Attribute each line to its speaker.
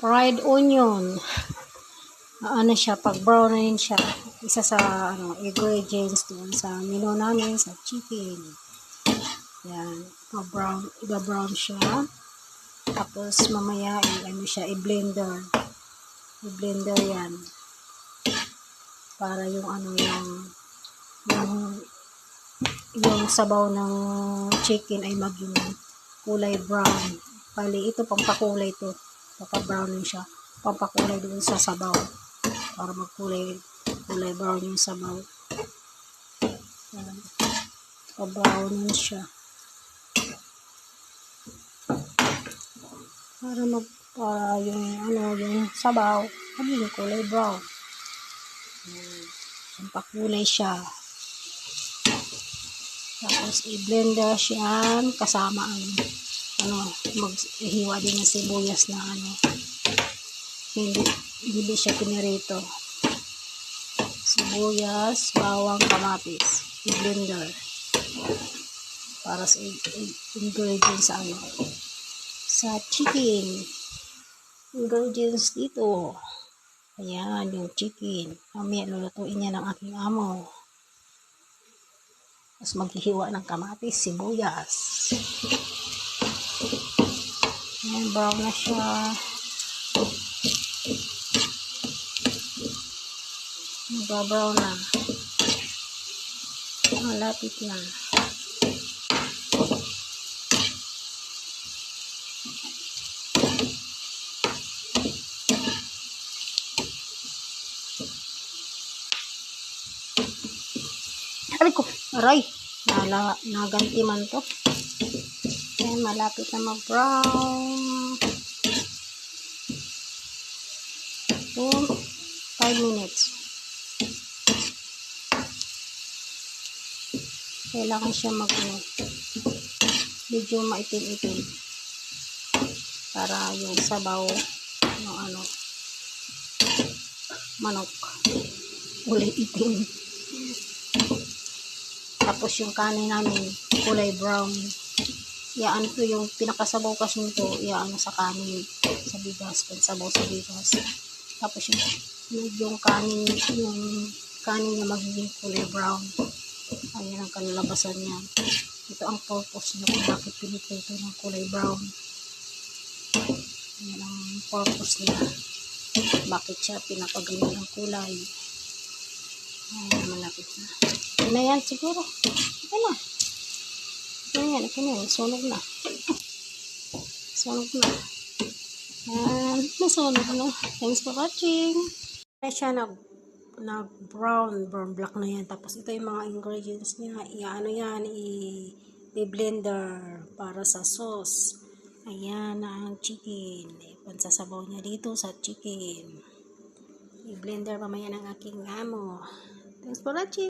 Speaker 1: fried onion. Ano siya, pag brown na yun siya. Isa sa ingredients doon sa menu namin sa chicken. Yan, iba-brown siya. Tapos mamaya i-blender. I-blender yan. Para yung yung sabaw ng chicken ay maging kulay brown. Bali, ito pampakulay to. Papa-brown din siya. Pampakulay doon sa sabaw. Para magkulay brown yung sabaw. Yan. Pa-brown din siya. Para yung sabaw maging kulay brown. Pampakulay siya. Tapos i-blender siya kasama ang maghiwa din ng sibuyas na hindi siya pinirito. Sibuyas, bawang, kamatis. I-blender. Para sa ingredients sa chicken. Ingredients dito. Ayan, yung chicken. Mamaya lulutuin niya ng aking amo. Tapos maghihiwa ng kamatis, sibuyas. Ayan, brown na siya. Nag-brown na. Malapit na. Aray, naganti man to. Ayan, malapit na mag-brown. 5 minutes. Kailangan siya medyo maitim-itim. Para yung sabaw ng manok kulay itim. Tapos yung kanin namin kulay brown. Iaan ko yung pinakasabaw kasi nito, iaan sa kanin sa bigas, pansabaw sa bigas. Tapos yung kanin niya magiging kulay brown. Ayan ang kalalabasan niya. Ito ang purpose niya kung bakit pinipito ng kulay brown. Ayan ang purpose niya. Bakit siya pinapaganyan ng kulay. Ayan, malapit na. Ito na yan siguro. Ito na. Ito na yan. Sunog na. Sunog na. Ayan, nasunog na. Thanks for watching. Ayan siya brown black na yan. Tapos ito yung mga ingredients niya. I-blender para sa sauce. Ayan na ang chicken. Pansasabaw niya dito sa chicken. I-blender mamaya ng aking amo. Thanks for watching.